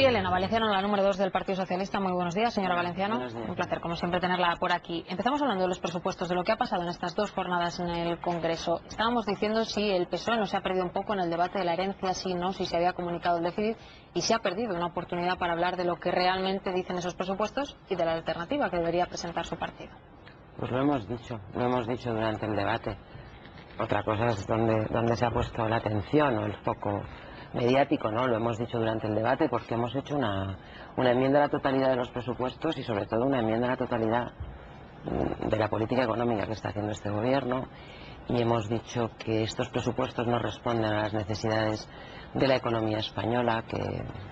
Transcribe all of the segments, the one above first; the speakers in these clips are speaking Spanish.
Y Elena Valenciano, la número 2 del Partido Socialista. Muy buenos días, señora Valenciano. Buenos días. Un placer, como siempre, tenerla por aquí. Empezamos hablando de los presupuestos, de lo que ha pasado en estas dos jornadas en el Congreso. Estábamos diciendo si el PSOE no se ha perdido un poco en el debate de la herencia, si no, si se había comunicado el déficit, y se ha perdido una oportunidad para hablar de lo que realmente dicen esos presupuestos y de la alternativa que debería presentar su partido. Pues lo hemos dicho durante el debate. Otra cosa es donde se ha puesto la atención o el foco mediático, ¿no? Lo hemos dicho durante el debate porque hemos hecho una enmienda a la totalidad de los presupuestos y sobre todo una enmienda a la totalidad de la política económica que está haciendo este gobierno, y hemos dicho que estos presupuestos no responden a las necesidades de la economía española,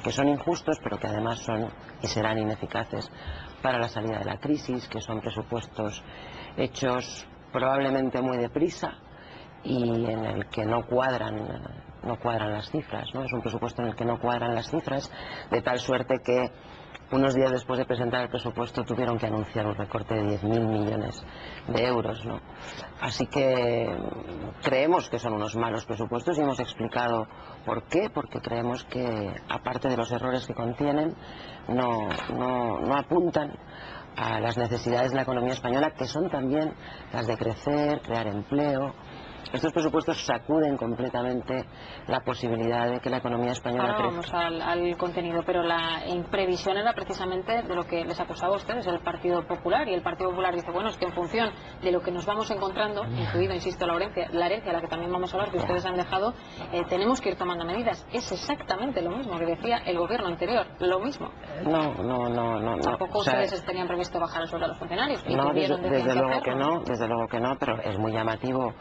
que son injustos pero que además son y serán ineficaces para la salida de la crisis, que son presupuestos hechos probablemente muy deprisa y en el que no cuadran las cifras, ¿no? Es un presupuesto en el que no cuadran las cifras, de tal suerte que unos días después de presentar el presupuesto tuvieron que anunciar un recorte de 10.000 millones de euros, ¿no? Así que creemos que son unos malos presupuestos y hemos explicado por qué, porque creemos que, aparte de los errores que contienen, no apuntan a las necesidades de la economía española, que son también las de crecer, crear empleo. Estos presupuestos sacuden completamente la posibilidad de que la economía española crezca. Ahora vamos al contenido, pero la imprevisión era precisamente de lo que les acusaba a ustedes, el Partido Popular, y el Partido Popular dice, bueno, es que en función de lo que nos vamos encontrando, incluido, insisto, la herencia a la que también vamos a hablar, que ustedes han dejado, tenemos que ir tomando medidas. Es exactamente lo mismo que decía el gobierno anterior, lo mismo. No. Tampoco ustedes tenían previsto bajar el sueldo a los funcionarios. No, desde luego que no, pero es muy llamativo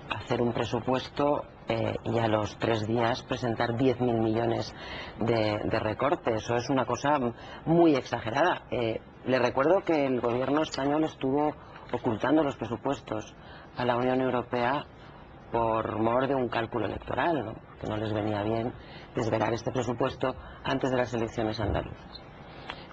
hacer un presupuesto y a los 3 días presentar 10.000 millones de recorte. Eso es una cosa muy exagerada. Le recuerdo que el gobierno español estuvo ocultando los presupuestos a la Unión Europea por mor de un cálculo electoral, ¿no? Que no les venía bien desvelar este presupuesto antes de las elecciones andaluzas.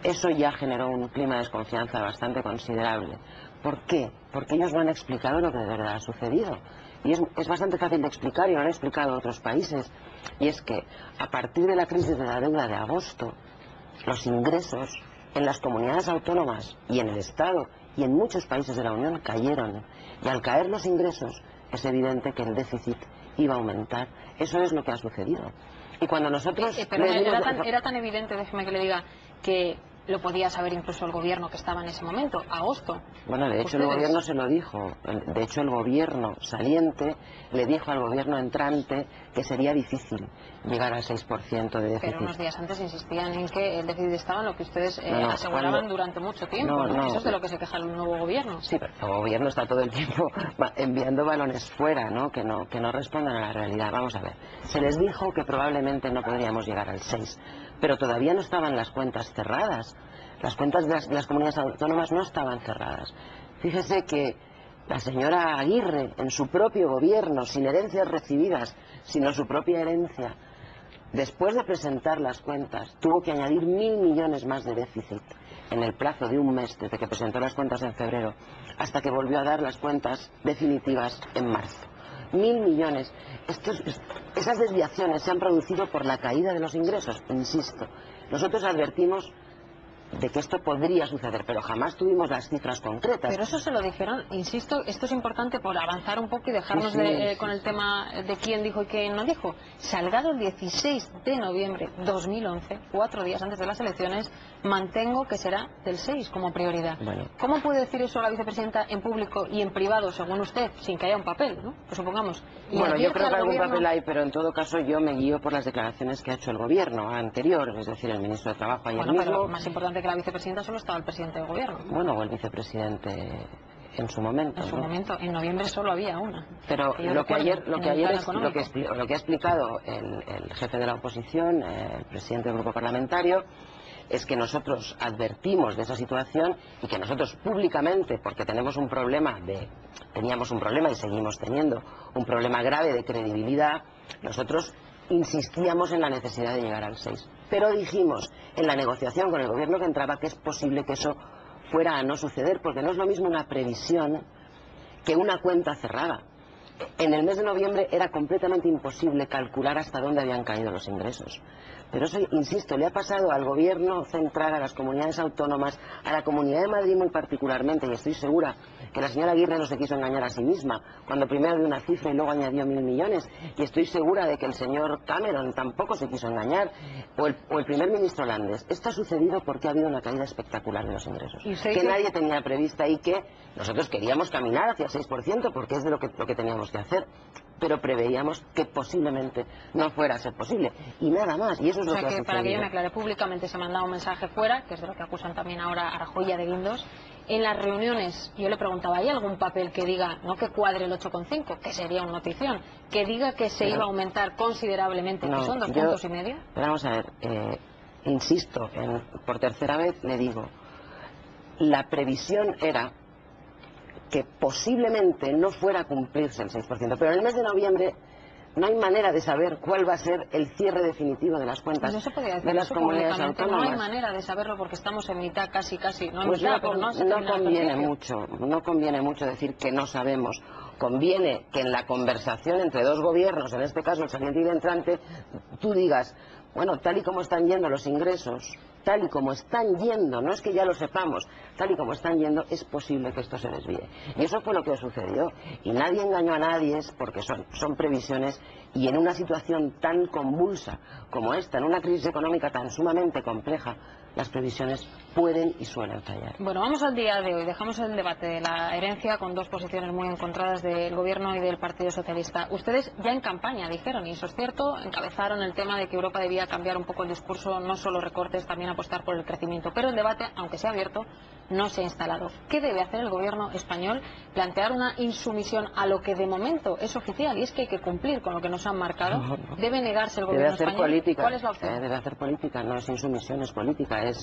Eso ya generó un clima de desconfianza bastante considerable. ¿Por qué? Porque ellos no han explicado lo que de verdad ha sucedido. Y es bastante fácil de explicar, y lo han explicado otros países. Y es que a partir de la crisis de la deuda de agosto, los ingresos en las comunidades autónomas y en el Estado y en muchos países de la Unión cayeron. Y al caer los ingresos, es evidente que el déficit iba a aumentar. Eso es lo que ha sucedido. Y cuando nosotros... Pero era tan evidente, déjeme que le diga, que lo podía saber incluso el gobierno que estaba en ese momento, agosto. Bueno, de hecho el gobierno se lo dijo. De hecho el gobierno saliente le dijo al gobierno entrante que sería difícil llegar al 6% de déficit. Pero unos días antes insistían en que el déficit estaba en lo que ustedes aseguraban durante mucho tiempo. Eso es de lo que se queja el nuevo gobierno. Sí, pero el gobierno está todo el tiempo enviando balones fuera, ¿no? Que no respondan a la realidad. Vamos a ver. Se les dijo que probablemente no podríamos llegar al 6%. Pero todavía no estaban las cuentas cerradas. Las cuentas de las comunidades autónomas no estaban cerradas. Fíjese que la señora Aguirre, en su propio gobierno, sin herencias recibidas, sino su propia herencia, después de presentar las cuentas, tuvo que añadir 1.000 millones más de déficit en el plazo de un mes, desde que presentó las cuentas en febrero, hasta que volvió a dar las cuentas definitivas en marzo. 1.000 millones. Esas desviaciones se han producido por la caída de los ingresos, insisto. Nosotros advertimos de que esto podría suceder, pero jamás tuvimos las cifras concretas. Pero eso se lo dijeron, insisto, esto es importante por avanzar un poco y dejarnos con el tema de quién dijo y quién no dijo. Salgado el 16 de noviembre de 2011, 4 días antes de las elecciones, mantengo que será del 6 como prioridad. Bueno. ¿Cómo puede decir eso la vicepresidenta en público y en privado, según usted, sin que haya un papel, ¿no? Pues supongamos. Bueno, yo creo que algún papel hay, pero en todo caso yo me guío por las declaraciones que ha hecho el gobierno anterior, es decir, el ministro de Trabajo ayer mismo. Pero más importante que la vicepresidenta solo estaba el presidente del gobierno. Bueno, o el vicepresidente en su momento. En su momento, en noviembre solo había una. Pero lo que ha explicado el jefe de la oposición, el presidente del grupo parlamentario, es que nosotros advertimos de esa situación y que nosotros públicamente, porque teníamos un problema y seguimos teniendo un problema grave de credibilidad, nosotros insistíamos en la necesidad de llegar al 6%. Pero dijimos en la negociación con el gobierno que entraba que es posible que eso fuera a no suceder, porque no es lo mismo una previsión que una cuenta cerrada. En el mes de noviembre era completamente imposible calcular hasta dónde habían caído los ingresos. Pero eso, insisto, le ha pasado al gobierno central, a las comunidades autónomas, a la Comunidad de Madrid muy particularmente, y estoy segura que la señora Aguirre no se quiso engañar a sí misma, cuando primero dio una cifra y luego añadió 1.000 millones, y estoy segura de que el señor Cameron tampoco se quiso engañar, o el primer ministro holandés. Esto ha sucedido porque ha habido una caída espectacular de los ingresos, que nadie tenía prevista y que nosotros queríamos caminar hacia el 6%, porque es de lo que teníamos que hacer, pero preveíamos que posiblemente no fuera a ser posible, y nada más, y eso es lo que ha sucedido. Para que yo me aclare, públicamente se ha mandado un mensaje fuera, que es de lo que acusan también ahora a Rajoy y a de Guindos. En las reuniones, yo le preguntaba, ¿hay algún papel que diga, no que cuadre el 8,5, que sería una notición, que diga que se iba a aumentar considerablemente, que son 2,5 puntos? Pero vamos a ver, insisto, por tercera vez le digo, la previsión era que posiblemente no fuera a cumplirse el 6%, pero en el mes de noviembre no hay manera de saber cuál va a ser el cierre definitivo de las cuentas de las comunidades autónomas. No hay manera de saberlo porque estamos en mitad, casi, no en pues mitad, pero no conviene mucho decir que no sabemos. Conviene que en la conversación entre dos gobiernos, en este caso el saliente y el entrante, tú digas, bueno, tal y como están yendo los ingresos, tal y como están yendo, no es que ya lo sepamos, tal y como están yendo, es posible que esto se desvíe. Y eso fue lo que sucedió. Y nadie engañó a nadie, porque son previsiones, y en una situación tan convulsa como esta, en una crisis económica tan sumamente compleja, las previsiones pueden y suelen fallar. Bueno, vamos al día de hoy. Dejamos el debate de la herencia con dos posiciones muy encontradas del Gobierno y del Partido Socialista. Ustedes ya en campaña dijeron, y eso es cierto, encabezaron el tema de que Europa debía cambiar un poco el discurso, no solo recortes, también apostar por el crecimiento. Pero el debate, aunque sea abierto, no se ha instalado. ¿Qué debe hacer el Gobierno español? Plantear una insumisión a lo que de momento es oficial, y es que hay que cumplir con lo que nos han marcado. ¿Debe negarse el Gobierno español? Política. ¿Cuál es la opción? Debe hacer política, no es insumisión, es política. Es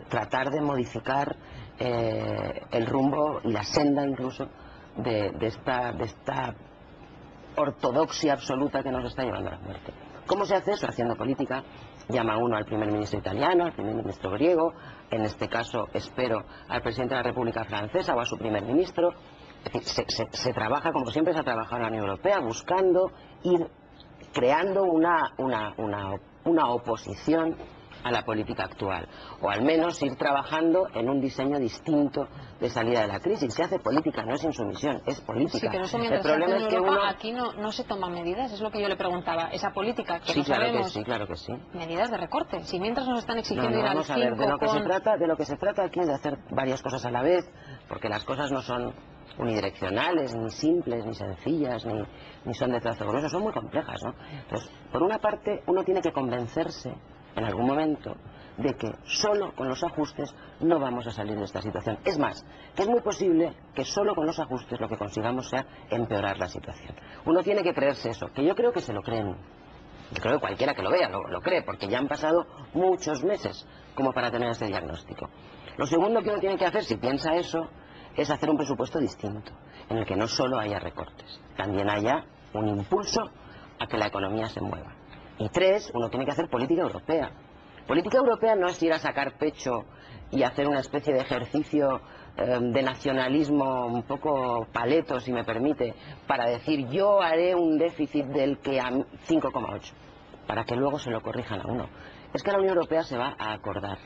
tratar de modificar el rumbo y la senda incluso de esta ortodoxia absoluta que nos está llevando a la muerte. ¿Cómo se hace eso? Haciendo política. Llama uno al primer ministro italiano, al primer ministro griego, en este caso espero al presidente de la República Francesa o a su primer ministro. Es decir, se trabaja como siempre se ha trabajado en la Unión Europea, buscando ir creando una oposición a la política actual, o al menos ir trabajando en un diseño distinto de salida de la crisis. Se hace política, no es insumisión, es política. Sí, pero eso mientras el problema es que Europa, aquí no se toman medidas, es lo que yo le preguntaba. Esa política que sí, no claro sabemos, que sí, claro que sí. Medidas de recorte. Si mientras nos están exigiendo ir al 5 de lo que se trata aquí es de hacer varias cosas a la vez, porque las cosas no son unidireccionales, ni simples, ni sencillas, ni son de trazo grueso, son muy complejas, ¿no? Entonces, por una parte, uno tiene que convencerse en algún momento de que solo con los ajustes no vamos a salir de esta situación. Es más, que es muy posible que solo con los ajustes lo que consigamos sea empeorar la situación. Uno tiene que creerse eso, que yo creo que se lo creen. Yo creo que cualquiera que lo vea lo cree, porque ya han pasado muchos meses como para tener ese diagnóstico. Lo segundo que uno tiene que hacer, si piensa eso, es hacer un presupuesto distinto, en el que no solo haya recortes, también haya un impulso a que la economía se mueva. Y tres, uno tiene que hacer política europea. Política europea no es ir a sacar pecho y hacer una especie de ejercicio de nacionalismo un poco paleto, si me permite, para decir yo haré un déficit del que a 5,8, para que luego se lo corrijan a uno. Es que la Unión Europea se va a acordar.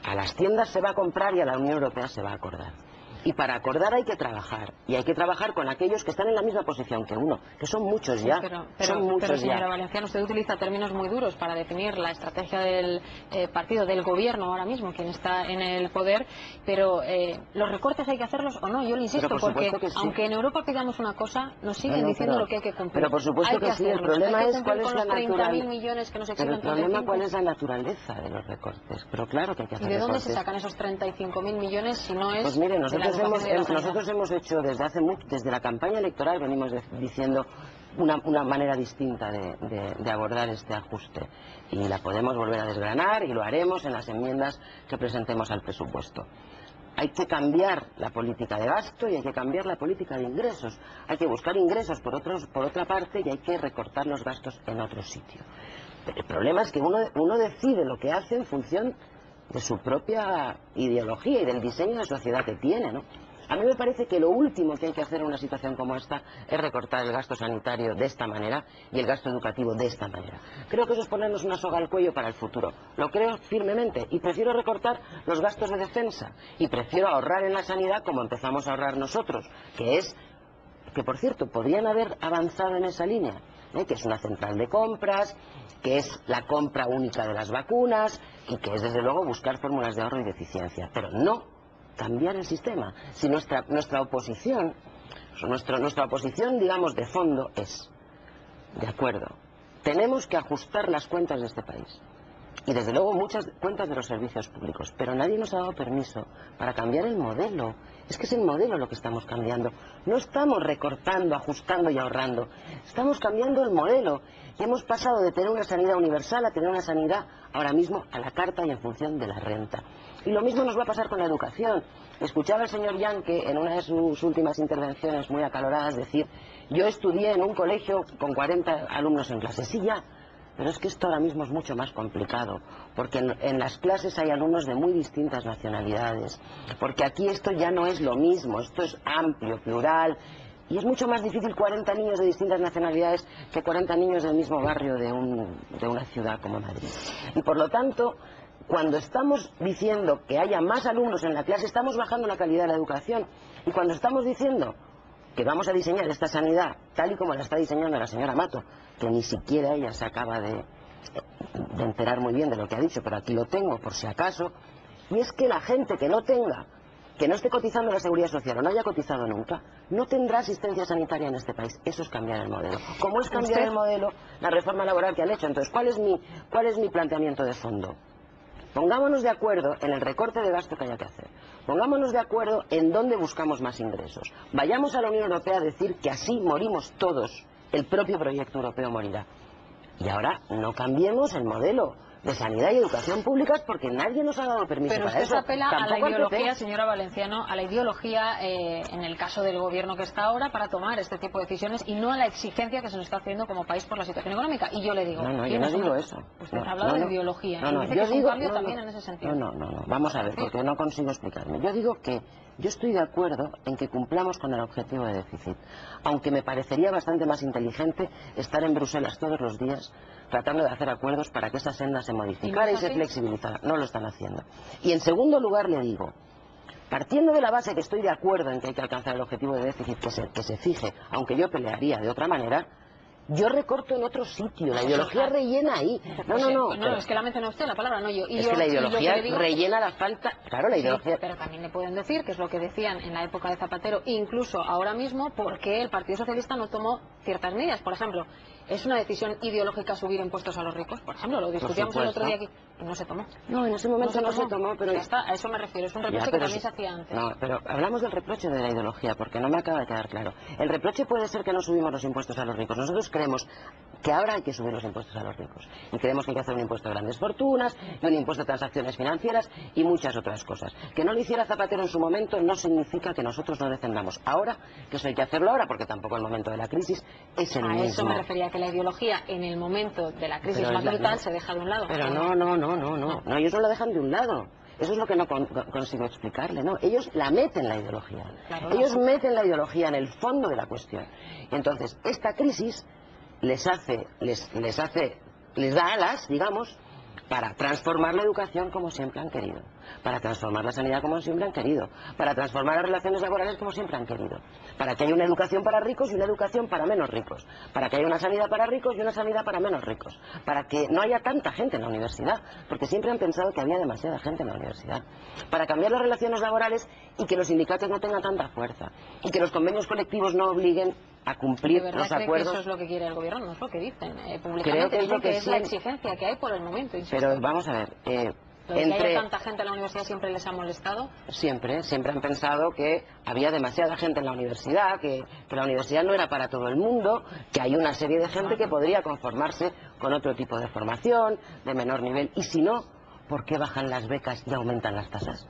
A las tiendas se va a comprar y a la Unión Europea se va a acordar. Y para acordar hay que trabajar, y hay que trabajar con aquellos que están en la misma posición que uno, que son muchos ya. Pero señora Valenciano, usted utiliza términos muy duros para definir la estrategia del partido, del gobierno ahora mismo, quien está en el poder, pero ¿los recortes hay que hacerlos o no? Yo le insisto, porque sí, aunque en Europa pidamos una cosa, nos siguen diciendo lo que hay que cumplir. Pero por supuesto que sí, el problema es cuál es la naturaleza. Pero el problema cuál es la naturaleza de los recortes. Pero claro que hay que hacer recortes. ¿Y de dónde se sacan esos 35.000 millones si no es? Pues mire, nosotros hemos hecho desde la campaña electoral venimos diciendo una manera distinta de abordar este ajuste, y la podemos volver a desgranar y lo haremos en las enmiendas que presentemos al presupuesto. Hay que cambiar la política de gasto y hay que cambiar la política de ingresos. Hay que buscar ingresos por otra parte, y hay que recortar los gastos en otro sitio. Pero el problema es que uno decide lo que hace en función de su propia ideología y del diseño de sociedad que tiene, ¿no? A mí me parece que lo último que hay que hacer en una situación como esta es recortar el gasto sanitario de esta manera y el gasto educativo de esta manera. Creo que eso es ponernos una soga al cuello para el futuro. Lo creo firmemente y prefiero recortar los gastos de defensa y prefiero ahorrar en la sanidad como empezamos a ahorrar nosotros, que es que, por cierto, podrían haber avanzado en esa línea, que es una central de compras, que es la compra única de las vacunas y que es, desde luego, buscar fórmulas de ahorro y de eficiencia, pero no cambiar el sistema. Si nuestra oposición, nuestra oposición, digamos, de fondo es, de acuerdo, tenemos que ajustar las cuentas de este país. Y desde luego muchas cuentas de los servicios públicos, pero nadie nos ha dado permiso para cambiar el modelo. Es que es el modelo lo que estamos cambiando. No estamos recortando, ajustando y ahorrando. Estamos cambiando el modelo. Y hemos pasado de tener una sanidad universal a tener una sanidad ahora mismo a la carta y en función de la renta. Y lo mismo nos va a pasar con la educación. Escuchaba al señor Yanke en una de sus últimas intervenciones muy acaloradas decir: yo estudié en un colegio con 40 alumnos en clase. Sí, ya. Pero es que esto ahora mismo es mucho más complicado, porque en las clases hay alumnos de muy distintas nacionalidades, porque aquí esto ya no es lo mismo, esto es amplio, plural, y es mucho más difícil 40 niños de distintas nacionalidades que 40 niños del mismo barrio de una ciudad como Madrid. Y por lo tanto, cuando estamos diciendo que haya más alumnos en la clase, estamos bajando la calidad de la educación, y cuando estamos diciendo que vamos a diseñar esta sanidad tal y como la está diseñando la señora Mato, que ni siquiera ella se acaba de enterar muy bien de lo que ha dicho, pero aquí lo tengo por si acaso, y es que la gente que no esté cotizando en la Seguridad Social o no haya cotizado nunca, no tendrá asistencia sanitaria en este país. Eso es cambiar el modelo. ¿Cómo es cambiar el modelo? La reforma laboral que han hecho. Entonces, ¿cuál es mi planteamiento de fondo? Pongámonos de acuerdo en el recorte de gasto que haya que hacer. Pongámonos de acuerdo en dónde buscamos más ingresos. Vayamos a la Unión Europea a decir que así morimos todos. El propio proyecto europeo morirá. Y ahora no cambiemos el modelo de sanidad y educación públicas porque nadie nos ha dado permiso para eso. Pero usted apela a la ideología, señora Valenciano, a la ideología en el caso del gobierno que está ahora para tomar este tipo de decisiones y no a la exigencia que se nos está haciendo como país por la situación económica. Y yo le digo... No, yo no digo eso. Usted ha hablado de ideología. Yo digo... un cambio también en ese sentido. No. Vamos a ver, porque no consigo explicarme. Yo digo que yo estoy de acuerdo en que cumplamos con el objetivo de déficit, aunque me parecería bastante más inteligente estar en Bruselas todos los días tratando de hacer acuerdos para que esa senda se modificara y se flexibilizara. No lo están haciendo. Y en segundo lugar le digo, partiendo de la base que estoy de acuerdo en que hay que alcanzar el objetivo de déficit que se fije, aunque yo pelearía de otra manera, yo recorto en otro sitio, la ideología rellena ahí. No, es que la menciona usted la palabra, no yo. Es que la ideología rellena la falta, claro, la ideología... Pero también le pueden decir, que es lo que decían en la época de Zapatero, incluso ahora mismo, porque el Partido Socialista no tomó ciertas medidas. Por ejemplo, ¿es una decisión ideológica subir impuestos a los ricos? Por ejemplo, lo discutíamos el otro día aquí y no se tomó. No, en ese momento no se tomó, pero... Ya está, a eso me refiero, es un reproche que también se hacía antes. No, pero hablamos del reproche de la ideología, porque no me acaba de quedar claro. El reproche puede ser que no subimos los impuestos a los ricos. Nosotros creemos que ahora hay que subir los impuestos a los ricos. Y creemos que hay que hacer un impuesto de grandes fortunas, y un impuesto de transacciones financieras y muchas otras cosas. Que no lo hiciera Zapatero en su momento no significa que nosotros no defendamos ahora, que eso hay que hacerlo ahora, porque tampoco el momento de la crisis es el mismo. A eso me refería, que la ideología en el momento de la crisis más brutal se deja de un lado. Pero no, ellos no la dejan de un lado. Eso es lo que no consigo explicarle, ¿no? Ellos la meten la ideología. Claro, ellos meten la ideología en el fondo de la cuestión. Y entonces, esta crisis les da alas, digamos, para transformar la educación como siempre han querido, para transformar la sanidad como siempre han querido, para transformar las relaciones laborales como siempre han querido, para que haya una educación para ricos y una educación para menos ricos, para que haya una sanidad para ricos y una sanidad para menos ricos, para que no haya tanta gente en la universidad, porque siempre han pensado que había demasiada gente en la universidad, para cambiar las relaciones laborales y que los sindicatos no tengan tanta fuerza, y que los convenios colectivos no obliguen a cumplir los acuerdos. Que eso es lo que quiere el gobierno? No es lo que dicen públicamente. Creo que es lo que es la exigencia que hay por el momento. Insisto. Pero vamos a ver, que haya tanta gente en la universidad siempre les ha molestado. Siempre han pensado que había demasiada gente en la universidad, que la universidad no era para todo el mundo, que hay una serie de gente que podría conformarse con otro tipo de formación, de menor nivel. Y si no, ¿por qué bajan las becas y aumentan las tasas?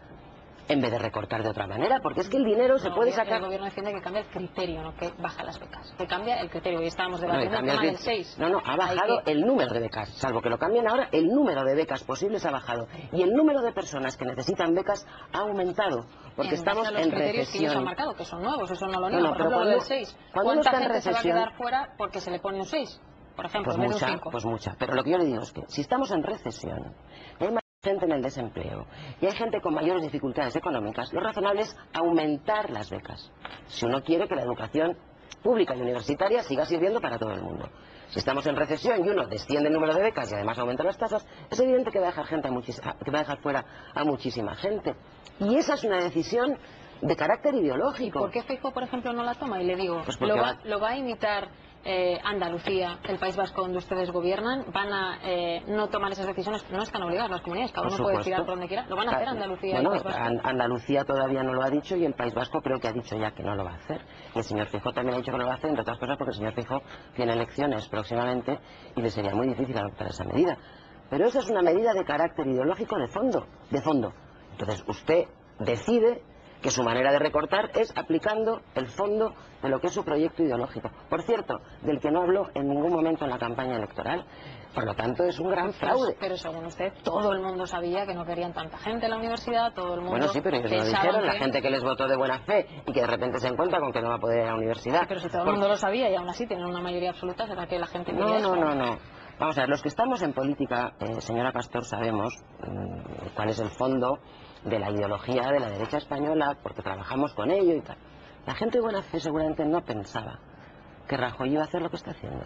en vez de recortar de otra manera, porque es que el dinero se puede sacar. El gobierno defiende que cambia el criterio, no que baja las becas, que cambia el criterio. Hoy estábamos No, debatiendo el tema del 6. No, ha bajado el número de becas, salvo que lo cambien ahora, el número de becas posibles ha bajado y el número de personas que necesitan becas ha aumentado, porque estamos en criterios que ellos han recesión. marcado, que son nuevos, eso no lo niego. Por pero ejemplo, lo del 6. ¿Cuánta gente se va a recesión, quedar fuera porque se le pone un 6? Por ejemplo, pues en vez de un mucha, 5. pues mucha. Pero lo que yo le digo es que si estamos en recesión, hay más gente en el desempleo y hay gente con mayores dificultades económicas, lo razonable es aumentar las becas. Si uno quiere que la educación pública y universitaria siga sirviendo para todo el mundo. Si estamos en recesión y uno desciende el número de becas y además aumenta las tasas, es evidente que va a dejar que va a dejar fuera a muchísima gente. Y esa es una decisión de carácter ideológico. ¿Y por qué Feijóo, por ejemplo, no la toma? Y le digo, pues lo va a imitar Andalucía, el País Vasco donde ustedes gobiernan, van a no tomar esas decisiones, no están obligadas las comunidades, cada uno puede tirar por donde quiera, lo van a hacer Andalucía y el País Vasco. Andalucía todavía no lo ha dicho y el País Vasco creo que ha dicho ya que no lo va a hacer. Y el señor Feijóo también ha dicho que no lo va a hacer, entre otras cosas porque el señor Feijóo tiene elecciones próximamente y le sería muy difícil adoptar esa medida. Pero esa es una medida de carácter ideológico de fondo, Entonces usted decide que su manera de recortar es aplicando el fondo de lo que es su proyecto ideológico. Por cierto, del que no habló en ningún momento en la campaña electoral. Por lo tanto, es un gran fraude. Pero según usted, todo el mundo sabía que no querían tanta gente en la universidad, todo el mundo... Bueno, sí, pero ellos lo dijeron, la gente que les votó de buena fe y que de repente se encuentra con que no va a poder ir a la universidad. Sí, pero si todo el mundo lo sabía y aún así tienen una mayoría absoluta, ¿será que la gente quería eso? No. Vamos a ver, los que estamos en política, señora Pastor, sabemos cuál es el fondo de la ideología de la derecha española, porque trabajamos con ello y tal. La gente de buena fe seguramente no pensaba que Rajoy iba a hacer lo que está haciendo.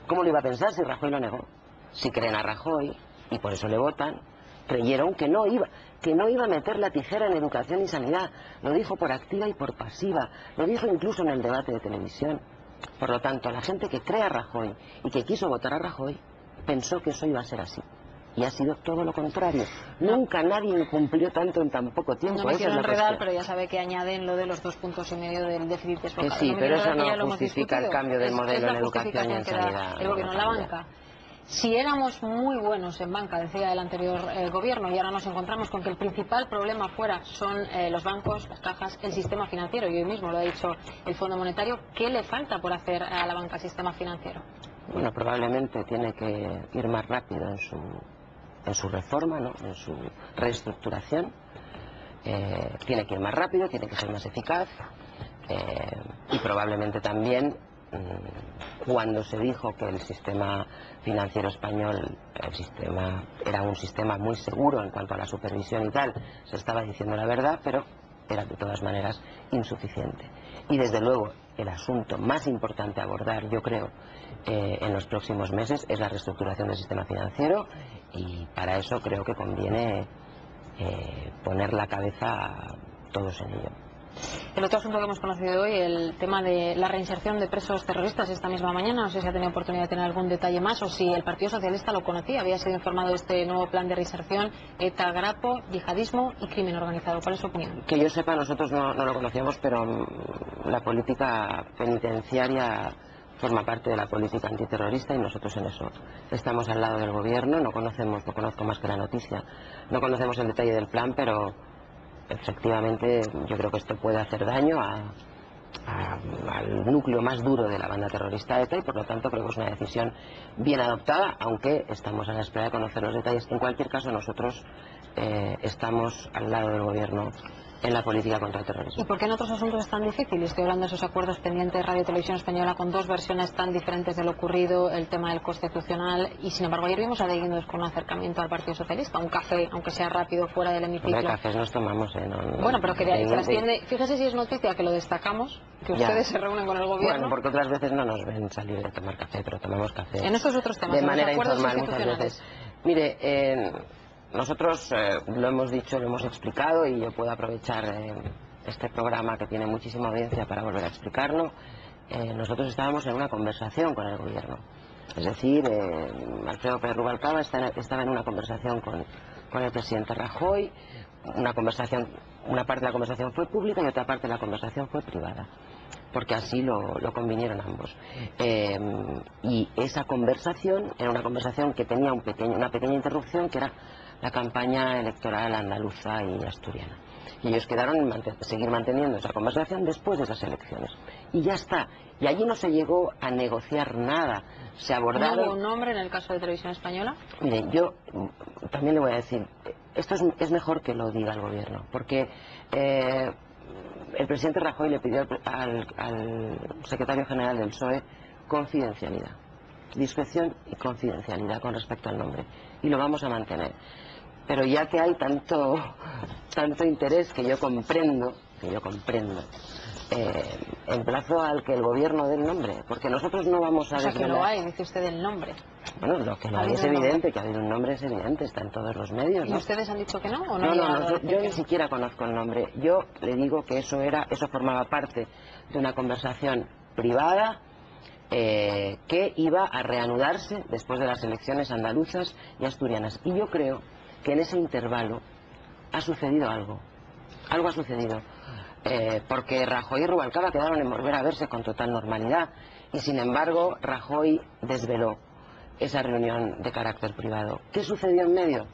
¿Cómo lo iba a pensar si Rajoy lo negó? Si creen a Rajoy, y por eso le votan, creyeron que no iba a meter la tijera en educación y sanidad. Lo dijo por activa y por pasiva, lo dijo incluso en el debate de televisión. Por lo tanto, la gente que cree a Rajoy y que quiso votar a Rajoy, pensó que eso iba a ser así. Y ha sido todo lo contrario. Nunca nadie incumplió tanto en tan poco tiempo. No me quiero enredar, pero ya sabe que añaden lo de los 2,5 puntos del déficit desbocado. Que sí, pero eso no justifica el cambio del modelo en educación y en sanidad. El gobierno, la banca. Si éramos muy buenos en banca, decía el anterior gobierno, y ahora nos encontramos con que el principal problema fuera son los bancos, las cajas, el sistema financiero, y hoy mismo lo ha dicho el Fondo Monetario, ¿qué le falta por hacer a la banca, al sistema financiero? Bueno, probablemente tiene que ir más rápido en su reforma, ¿no? En su reestructuración. Tiene que ir más rápido, tiene que ser más eficaz y probablemente también cuando se dijo que el sistema financiero español era un sistema muy seguro en cuanto a la supervisión y tal, se estaba diciendo la verdad, pero era de todas maneras insuficiente. Y desde luego el asunto más importante a abordar, yo creo, en los próximos meses es la reestructuración del sistema financiero, y para eso creo que conviene poner la cabeza todos en ello. El otro asunto que hemos conocido hoy, el tema de la reinserción de presos terroristas esta misma mañana, no sé si ha tenido oportunidad de tener algún detalle más o si el Partido Socialista lo conocía, había sido informado de este nuevo plan de reinserción, ETA, Grapo, yihadismo y crimen organizado. ¿Cuál es su opinión? Que yo sepa, nosotros no lo conocíamos, pero la política penitenciaria forma parte de la política antiterrorista y nosotros en eso estamos al lado del gobierno. No conozco más que la noticia, no conocemos el detalle del plan, pero efectivamente yo creo que esto puede hacer daño al núcleo más duro de la banda terrorista ETA, y por lo tanto creo que es una decisión bien adoptada, aunque estamos a la espera de conocer los detalles. En cualquier caso, nosotros estamos al lado del gobierno en la política contra el terrorismo. ¿Y por qué en otros asuntos es tan difícil? Estoy hablando de esos acuerdos pendientes de Radio Televisión Española con dos versiones tan diferentes de lo ocurrido, el tema del constitucional, y sin embargo ayer vimos a De Guindos con un acercamiento al Partido Socialista, un café, aunque sea rápido, fuera del hemiciclo. Hombre, cafés nos tomamos, bueno, pero que trasciende, fíjese si es noticia que lo destacamos, que ustedes se reúnen con el gobierno. Bueno, porque otras veces no nos ven salir de tomar café, pero tomamos café. En estos otros temas, de manera los acuerdos informal muchas veces. Mire, nosotros lo hemos dicho, lo hemos explicado, y yo puedo aprovechar este programa que tiene muchísima audiencia para volver a explicarlo. Nosotros estábamos en una conversación con el gobierno. Es decir, Alfredo Pérez Rubalcaba estaba en una conversación con el presidente Rajoy. Una parte de la conversación fue pública y otra parte de la conversación fue privada, porque así lo convinieron ambos. Y esa conversación era una conversación que tenía una pequeña interrupción, que era la campaña electoral andaluza y asturiana. Y ellos quedaron en seguir manteniendo esa conversación después de esas elecciones. Y ya está. Y allí no se llegó a negociar nada. Se abordaron... ¿No hubo un nombre en el caso de Televisión Española? Mire, yo también le voy a decir, esto es mejor que lo diga el gobierno, porque el presidente Rajoy le pidió al secretario general del PSOE confidencialidad, discreción y confidencialidad con respecto al nombre, y lo vamos a mantener. Pero ya que hay tanto interés que yo comprendo, emplazo al que el gobierno dé el nombre, porque nosotros no vamos a desvelar... O sea, que lo hay, dice usted, el nombre. Bueno, lo que no hay es evidente, que ha habido un nombre es evidente, está en todos los medios, ¿no? ¿Y ustedes han dicho que no o no? No, yo ni siquiera conozco el nombre. Yo le digo que eso formaba parte de una conversación privada que iba a reanudarse después de las elecciones andaluzas y asturianas. Y yo creo que en ese intervalo ha sucedido algo. Algo ha sucedido. Porque Rajoy y Rubalcaba quedaron en volver a verse con total normalidad. Y sin embargo, Rajoy desveló esa reunión de carácter privado. ¿Qué sucedió en medio?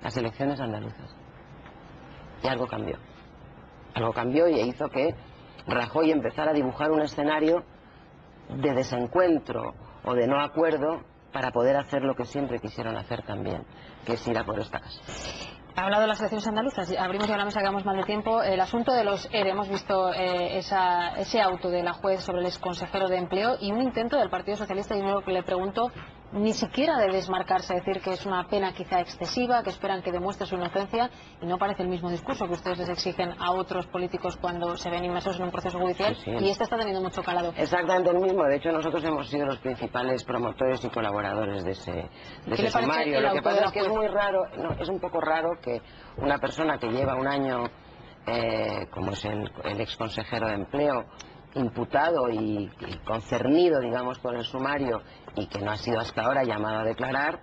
Las elecciones andaluzas. Y algo cambió. Algo cambió y hizo que Rajoy empezara a dibujar un escenario de desencuentro o de no acuerdo para poder hacer lo que siempre quisieron hacer también, que es ir a por esta casa. Ha hablado de las elecciones andaluzas, abrimos ya la mesa, quedamos mal de tiempo. El asunto de los ERE, hemos visto ese auto de la juez sobre el exconsejero de Empleo y un intento del Partido Socialista, y yo le pregunto, ni siquiera de desmarcarse, decir que es una pena quizá excesiva, que esperan que demuestre su inocencia, y no parece el mismo discurso que ustedes les exigen a otros políticos cuando se ven inmersos en un proceso judicial, sí. Y este está teniendo mucho calado. Exactamente el mismo, de hecho nosotros hemos sido los principales promotores y colaboradores de ese sumario. Lo que pasa es que es muy raro, es un poco raro que una persona que lleva un año, como es el exconsejero de Empleo, imputado y concernido, digamos, por el sumario y que no ha sido hasta ahora llamado a declarar,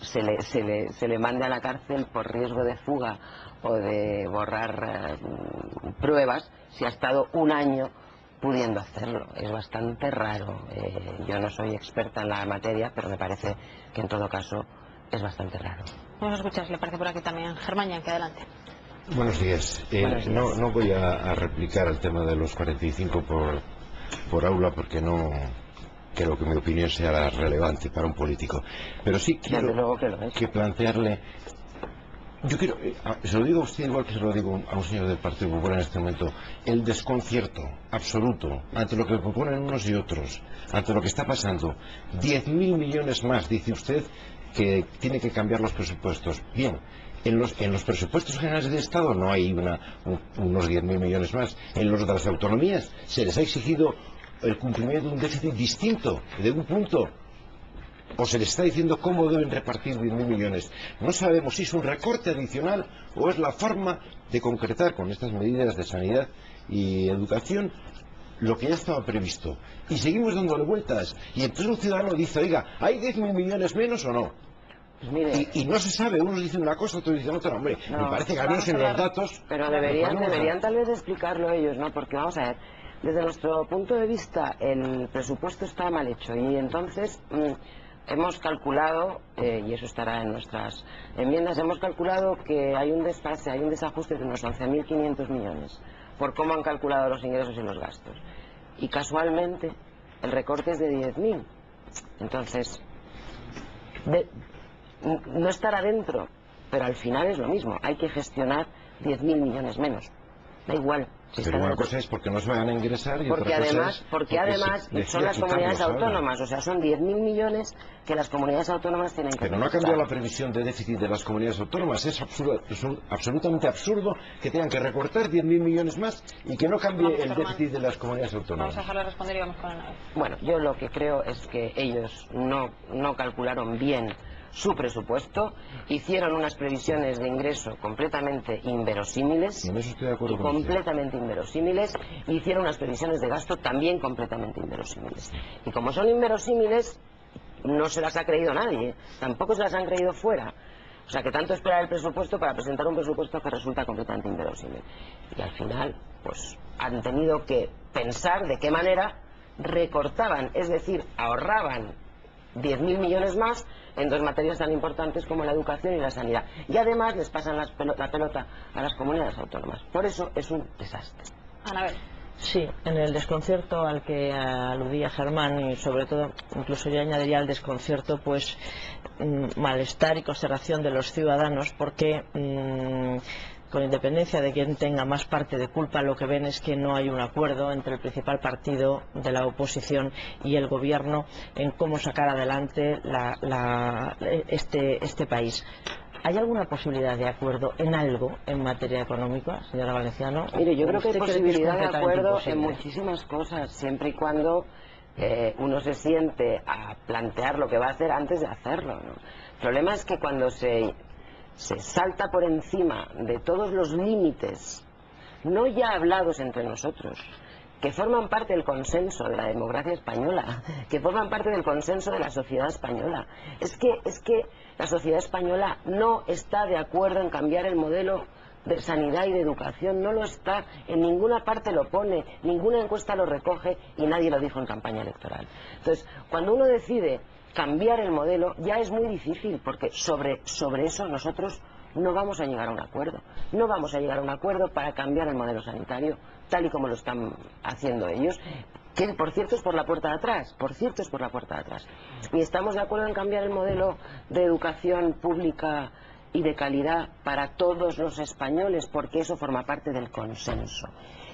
se le mande a la cárcel por riesgo de fuga o de borrar pruebas si ha estado un año pudiendo hacerlo. Es bastante raro. Yo no soy experta en la materia, pero me parece que en todo caso es bastante raro. Vamos a escuchar, si le parece, por aquí también. Germán Yanque, adelante. Buenos días. No voy a replicar el tema de los 45 por aula porque no creo que mi opinión sea relevante para un político. Pero sí quiero que plantearle... Yo quiero, se lo digo a usted igual que se lo digo a un señor del Partido Popular en este momento, el desconcierto absoluto ante lo que proponen unos y otros, ante lo que está pasando. 10.000 millones más, dice usted, que tiene que cambiar los presupuestos. Bien. En los presupuestos generales del Estado no hay unos 10.000 millones más. En los de las autonomías se les ha exigido el cumplimiento de un déficit distinto, de un punto. O se les está diciendo cómo deben repartir 10.000 millones. No sabemos si es un recorte adicional o es la forma de concretar con estas medidas de sanidad y educación lo que ya estaba previsto. Y seguimos dándole vueltas. Y entonces un ciudadano dice, oiga, ¿hay 10.000 millones menos o no? Pues mire, y no se sabe, unos dicen una cosa, otros dicen otra. Hombre, no, me parece que al menos en los datos... Pero deberían tal vez explicarlo ellos, ¿no? Porque vamos a ver, desde nuestro punto de vista el presupuesto está mal hecho y entonces hemos calculado, y eso estará en nuestras enmiendas, hemos calculado que hay un desfase, hay un desajuste de unos 11.500 millones por cómo han calculado los ingresos y los gastos. Y casualmente el recorte es de 10.000. Entonces... no estará dentro, pero al final es lo mismo, hay que gestionar 10.000 millones menos, da igual si pero una cosa es porque no se van a ingresar y otra cosa es porque además son las comunidades autónomas, o sea, son 10.000 millones que las comunidades autónomas tienen que pero no ha cambiado la previsión de déficit de las comunidades autónomas. Es absolutamente absurdo que tengan que recortar 10.000 millones más y que no cambie el déficit de las comunidades autónomas. Vamos a dejarle responder y vamos con el... Bueno, yo lo que creo es que ellos no calcularon bien su presupuesto, hicieron unas previsiones de ingreso completamente inverosímiles, y hicieron unas previsiones de gasto también completamente inverosímiles. Y como son inverosímiles, no se las ha creído nadie, tampoco se las han creído fuera. O sea, que tanto esperar el presupuesto para presentar un presupuesto que resulta completamente inverosímil. Y al final, pues, han tenido que pensar de qué manera recortaban, es decir, ahorraban 10.000 millones más en dos materias tan importantes como la educación y la sanidad. Y además les pasan la pelota a las comunidades autónomas. Por eso es un desastre. Anabel. Sí, en el desconcierto al que aludía Germán, y sobre todo, incluso yo añadiría al desconcierto, pues malestar y consternación de los ciudadanos, porque con independencia de quien tenga más parte de culpa, lo que ven es que no hay un acuerdo entre el principal partido de la oposición y el gobierno en cómo sacar adelante este país. ¿Hay alguna posibilidad de acuerdo en algo en materia económica, señora Valenciano? Mire, yo creo que hay posibilidad de acuerdo imposible en muchísimas cosas, siempre y cuando uno se siente a plantear lo que va a hacer antes de hacerlo, ¿no? El problema es que cuando se salta por encima de todos los límites, no ya hablados entre nosotros, que forman parte del consenso de la democracia española, que forman parte del consenso de la sociedad española. Es que la sociedad española no está de acuerdo en cambiar el modelo de sanidad y de educación, no lo está, en ninguna parte lo pone, ninguna encuesta lo recoge y nadie lo dijo en campaña electoral. Entonces, cuando uno decide cambiar el modelo, ya es muy difícil, porque sobre eso nosotros no vamos a llegar a un acuerdo. No vamos a llegar a un acuerdo para cambiar el modelo sanitario, tal y como lo están haciendo ellos, que por cierto es por la puerta de atrás, Ni estamos de acuerdo en cambiar el modelo de educación pública y de calidad para todos los españoles, porque eso forma parte del consenso.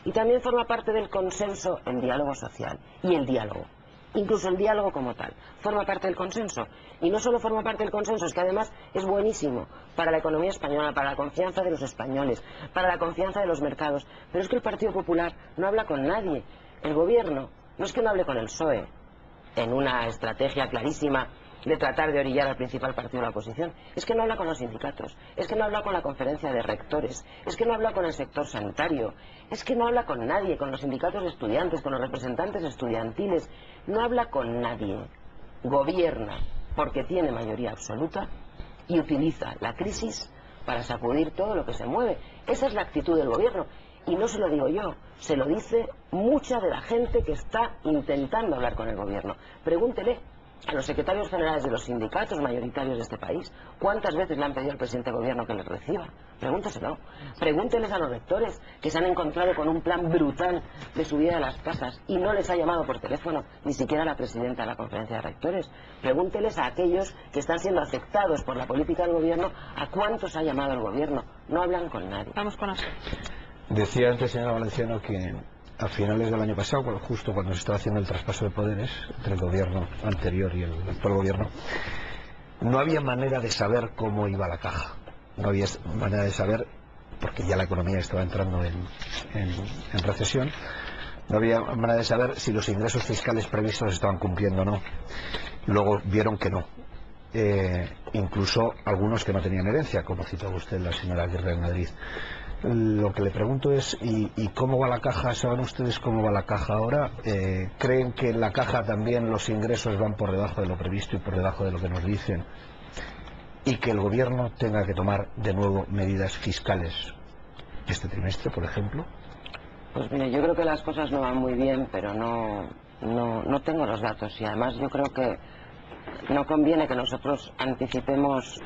Y también forma parte del consenso el diálogo social y el diálogo. Incluso el diálogo como tal forma parte del consenso, y no solo forma parte del consenso, es que además es buenísimo para la economía española, para la confianza de los españoles, para la confianza de los mercados. Pero es que el Partido Popular no habla con nadie. El gobierno no es que no hable con el PSOE en una estrategia clarísima de tratar de orillar al principal partido de la oposición, es que no habla con los sindicatos, es que no habla con la conferencia de rectores, es que no habla con el sector sanitario, es que no habla con nadie, con los sindicatos de estudiantes, con los representantes estudiantiles, no habla con nadie. Gobierna porque tiene mayoría absoluta y utiliza la crisis para sacudir todo lo que se mueve. Esa es la actitud del gobierno, y no se lo digo yo, se lo dice mucha de la gente que está intentando hablar con el gobierno. Pregúntele a los secretarios generales de los sindicatos mayoritarios de este país cuántas veces le han pedido al presidente del gobierno que les reciba. Pregúnteselo. Pregúnteles a los rectores que se han encontrado con un plan brutal de subida de las tasas y no les ha llamado por teléfono ni siquiera la presidenta de la conferencia de rectores. Pregúnteles a aquellos que están siendo afectados por la política del gobierno a cuántos ha llamado el gobierno. No hablan con nadie. Vamos con eso. Decía antes, señora Valenciano, que a finales del año pasado, justo cuando se estaba haciendo el traspaso de poderes entre el gobierno anterior y el actual gobierno, no había manera de saber cómo iba la caja. No había manera de saber, porque ya la economía estaba entrando en recesión, no había manera de saber si los ingresos fiscales previstos estaban cumpliendo o no. Luego vieron que no. Incluso algunos que no tenían herencia, como citaba usted la señora Aguirre de Madrid. Lo que le pregunto es, ¿y cómo va la caja? ¿Saben ustedes cómo va la caja ahora? ¿Creen que en la caja también los ingresos van por debajo de lo previsto y por debajo de lo que nos dicen? Y que el gobierno tenga que tomar de nuevo medidas fiscales este trimestre, por ejemplo. Pues mire, yo creo que las cosas no van muy bien, pero no tengo los datos, y además yo creo que no conviene que nosotros anticipemos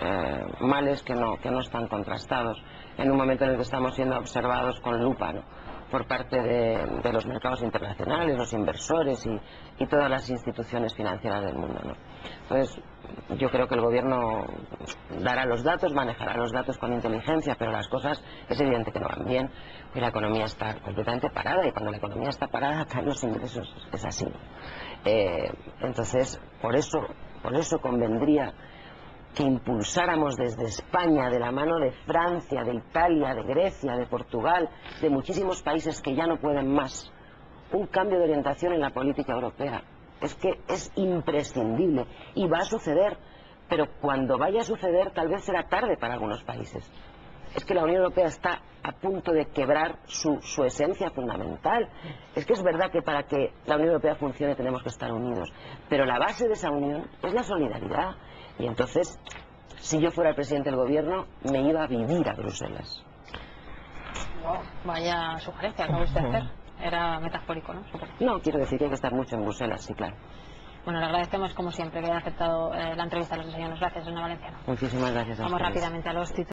males que no están contrastados en un momento en el que estamos siendo observados con lupa, ¿no?, por parte de los mercados internacionales, los inversores y todas las instituciones financieras del mundo, ¿no? Entonces, yo creo que el gobierno dará los datos, manejará los datos con inteligencia, pero las cosas es evidente que no van bien, y la economía está completamente parada, y cuando la economía está parada caen los ingresos, es así. Entonces, por eso convendría que impulsáramos desde España, de la mano de Francia, de Italia, de Grecia, de Portugal, de muchísimos países que ya no pueden más, un cambio de orientación en la política europea. Es que es imprescindible y va a suceder, pero cuando vaya a suceder tal vez será tarde para algunos países. Es que la Unión Europea está a punto de quebrar su esencia fundamental. Es que es verdad que para que la Unión Europea funcione tenemos que estar unidos, pero la base de esa unión es la solidaridad. Y entonces, si yo fuera el presidente del gobierno, me iba a vivir a Bruselas. Wow, vaya sugerencia acaba usted de hacer. Era metafórico, ¿no? No, quiero decir que hay que estar mucho en Bruselas, sí, claro. Bueno, le agradecemos como siempre que haya aceptado la entrevista a los desayunos. Gracias, Ana Valenciano. Muchísimas gracias a Vamos ustedes. rápidamente a los títulos.